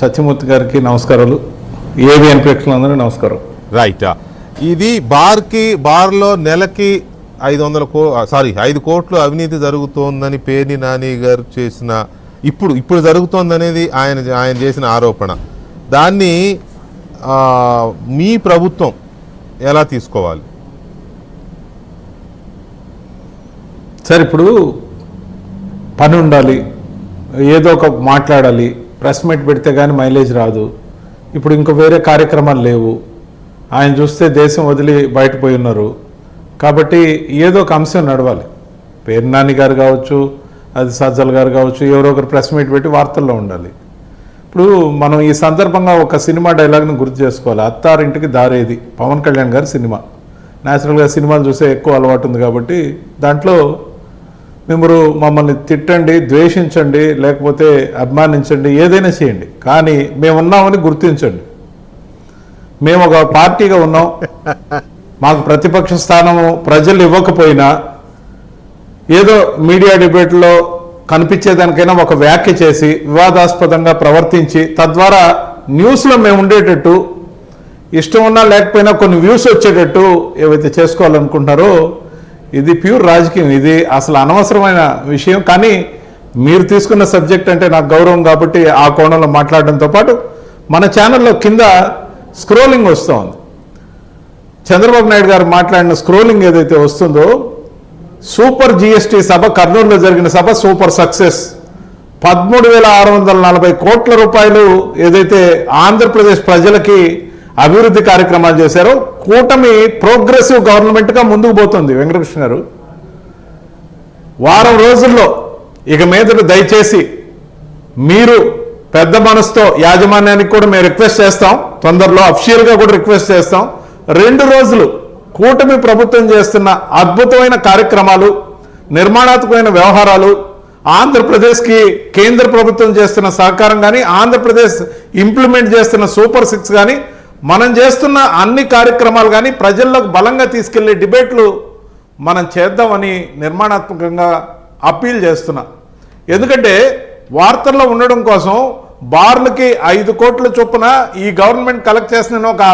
సత్యమూర్తి గారికి నమస్కారాలు, ఏబిఎన్ ప్రేక్షకులందరూ నమస్కారం. రైట్, ఇది బార్లో నెలకి 5 కోట్లు అవినీతి జరుగుతోందని పేర్ని నాని గారు చేసిన ఇప్పుడు జరుగుతోందనేది ఆయన చేసిన ఆరోపణ. దాన్ని మీ ప్రభుత్వం ఎలా తీసుకోవాలి? సార్, ఇప్పుడు పని ఉండాలి, ఏదో ఒక మాట్లాడాలి, ప్రెస్ మీట్ పెడితే కానీ మైలేజ్ రాదు. ఇప్పుడు ఇంకో వేరే కార్యక్రమాలు లేవు. ఆయన చూస్తే దేశం వదిలి బయటపోయి ఉన్నారు కాబట్టి ఏదో ఒక అంశం నడవాలి. పేర్ని నాని గారు కావచ్చు, అది సజ్జల గారు కావచ్చు, ఎవరో ఒకరు ప్రెస్ మీట్ పెట్టి వార్తల్లో ఉండాలి. ఇప్పుడు మనం ఈ సందర్భంగా ఒక సినిమా డైలాగ్ని గుర్తు చేసుకోవాలి. అత్తారింటికి దారేది, పవన్ కళ్యాణ్ గారి సినిమా. న్యాచురల్గా సినిమాలు చూసే ఎక్కువ అలవాటు ఉంది కాబట్టి దాంట్లో మీరు మమ్మల్ని తిట్టండి, ద్వేషించండి, లేకపోతే అభిమానించండి, ఏదైనా చేయండి, కానీ మేము ఉన్నామని గుర్తించండి. మేము ఒక పార్టీగా ఉన్నాం, మాకు ప్రతిపక్ష స్థానము ప్రజలు ఇవ్వకపోయినా ఏదో మీడియా డిబేట్లో కనిపించేదానికైనా ఒక వ్యాఖ్య చేసి వివాదాస్పదంగా ప్రవర్తించి తద్వారా న్యూస్లో మేము ఉండేటట్టు, ఇష్టం ఉన్నా లేకపోయినా కొన్ని వ్యూస్ వచ్చేటట్టు ఏవైతే చేసుకోవాలనుకుంటున్నారో ఇది ప్యూర్ రాజకీయం. ఇది అసలు అనవసరమైన విషయం. కానీ మీరు తీసుకున్న సబ్జెక్ట్ అంటే నాకు గౌరవం కాబట్టి ఆ కోణంలో మాట్లాడడంతో పాటు మన ఛానల్లో కింద స్క్రోలింగ్ వస్తూ ఉంది. చంద్రబాబు నాయుడు గారు మాట్లాడిన స్క్రోలింగ్ ఏదైతే వస్తుందో, సూపర్ జిఎస్టీ సభ, కర్నూలులో జరిగిన సభ సూపర్ సక్సెస్, 13,640 కోట్ల రూపాయలు ఏదైతే ఆంధ్రప్రదేశ్ ప్రజలకి అభివృద్ధి కార్యక్రమాలు చేశారో, కూటమి ప్రోగ్రెసివ్ గవర్నమెంట్గా ముందుకు పోతుంది. వెంకటకృష్ణ గారు, వారం రోజుల్లో ఇక మీదట దయచేసి మీరు పెద్ద మనసుతో యాజమాన్యానికి కూడా మేము రిక్వెస్ట్ చేస్తాం, తొందరలో అఫీషియల్గా కూడా రిక్వెస్ట్ చేస్తాం. 2 రోజులు కూటమి ప్రభుత్వం చేస్తున్న అద్భుతమైన కార్యక్రమాలు, నిర్మాణాత్మకమైన వ్యవహారాలు, ఆంధ్రప్రదేశ్కి కేంద్ర ప్రభుత్వం చేస్తున్న సహకారం కానీ, ఆంధ్రప్రదేశ్ ఇంప్లిమెంట్ చేస్తున్న సూపర్ 6 కానీ, మనం చేస్తున్న అన్ని కార్యక్రమాలు కానీ ప్రజల్లోకి బలంగా తీసుకెళ్లే డిబేట్లు మనం చేద్దామని నిర్మాణాత్మకంగా అప్పీల్ చేస్తున్నా. ఎందుకంటే వార్తల్లో ఉండడం కోసం బార్లకి 5 కోట్ల చొప్పున ఈ గవర్నమెంట్ కలెక్ట్ చేసిన ఒక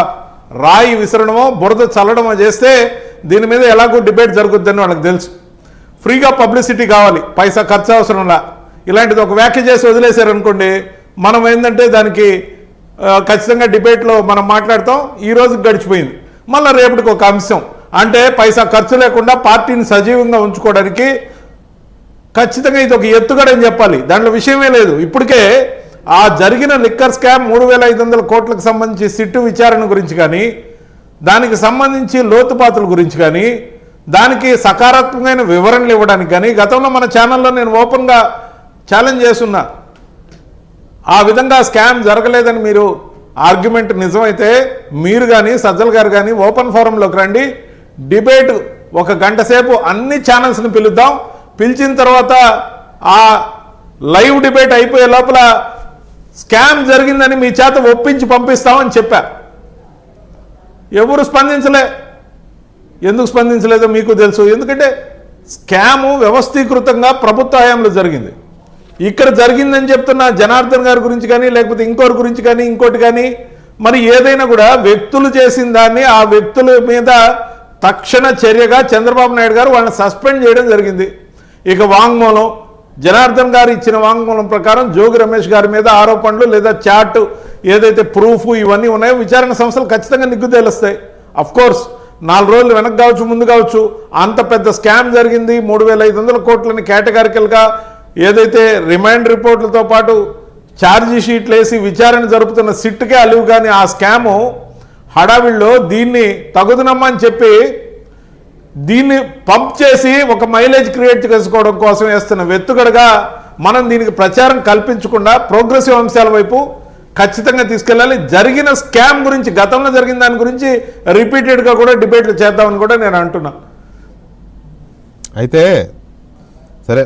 రాయి విసరడమో బురద చల్లడమో చేస్తే దీని మీద ఎలాగో డిబేట్ జరుగుద్దని వాళ్ళకి తెలుసు. ఫ్రీగా పబ్లిసిటీ కావాలి, పైసా ఖర్చు అవసరంలా. ఇలాంటిది ఒక వ్యాఖ్య చేసి వదిలేశారనుకోండి, మనం ఏంటంటే దానికి ఖచ్చితంగా డిబేట్లో మనం మాట్లాడతాం. ఈ రోజుకి గడిచిపోయింది, మళ్ళీ రేపటికి ఒక అంశం. అంటే పైసా ఖర్చు లేకుండా పార్టీని సజీవంగా ఉంచుకోవడానికి ఖచ్చితంగా ఇది ఒక ఎత్తుగడని చెప్పాలి, దాంట్లో విషయమే లేదు. ఇప్పటికే ఆ జరిగిన లిక్కర్ స్కామ్ 3,500 కోట్లకు సంబంధించి సిట్టు విచారణ గురించి కానీ, దానికి సంబంధించి లోతుపాతుల గురించి కానీ, దానికి సకారాత్మకమైన వివరణలు ఇవ్వడానికి కానీ గతంలో మన ఛానల్లో నేను ఓపెన్గా ఛాలెంజ్ చేస్తున్నా. ఆ విధంగా స్కామ్ జరగలేదని మీరు ఆర్గ్యుమెంట్ నిజమైతే మీరు కానీ సజ్జల గారు కానీ ఓపెన్ ఫోరంలోకి రండి, డిబేట్ 1 గంట సేపు అన్ని ఛానల్స్ని పిలుద్దాం. పిలిచిన తర్వాత ఆ లైవ్ డిబేట్ అయిపోయే లోపల స్కామ్ జరిగిందని మీ చేత ఒప్పించి పంపిస్తామని చెప్పా. ఎవరు స్పందించలే. ఎందుకు స్పందించలేదో మీకు తెలుసు. ఎందుకంటే స్కాము వ్యవస్థీకృతంగా ప్రభుత్వ హయాంలో జరిగింది. ఇక్కడ జరిగిందని చెప్తున్న జనార్దన్ గారి గురించి కానీ, లేకపోతే ఇంకోటి గురించి కానీ, ఇంకోటి కానీ, మరి ఏదైనా కూడా వ్యక్తులు చేసిన దాన్ని ఆ వ్యక్తుల మీద తక్షణ చర్యగా చంద్రబాబు నాయుడు గారు వాళ్ళని సస్పెండ్ చేయడం జరిగింది. ఇక వాంగ్మూలం, జనార్దన్ గారు ఇచ్చిన వాంగ్మూలం ప్రకారం జోగి రమేష్ గారి మీద ఆరోపణలు లేదా చాట్ ఏదైతే ప్రూఫ్ ఇవన్నీ ఉన్నాయో విచారణ సంస్థలు ఖచ్చితంగా నిగ్గు తేలుస్తాయి. అఫ్కోర్స్ 4 రోజులు వెనక్కి కావచ్చు, ముందు కావచ్చు, అంత పెద్ద స్కామ్ జరిగింది. 3,500 కోట్లని కేటగారికల్గా ఏదైతే రిమైండ్ రిపోర్టులతో పాటు ఛార్జీ షీట్లు వేసి విచారణ జరుపుతున్న సిట్కే అలివు. కానీ ఆ స్కాము హడావిడిలో దీన్ని తగుదనమ్మని చెప్పి దీన్ని పంప్ చేసి ఒక మైలేజ్ క్రియేట్ చేసుకోవడం కోసం వేస్తున్న వెత్తుగడగా మనం దీనికి ప్రచారం కల్పించకుండా ప్రోగ్రెసివ్ అంశాల వైపు ఖచ్చితంగా తీసుకెళ్ళాలి. జరిగిన స్కామ్ గురించి, గతంలో జరిగిన దాని గురించి రిపీటెడ్గా కూడా డిబేట్లు చేద్దామని కూడా నేను అంటున్నా. అయితే సరే.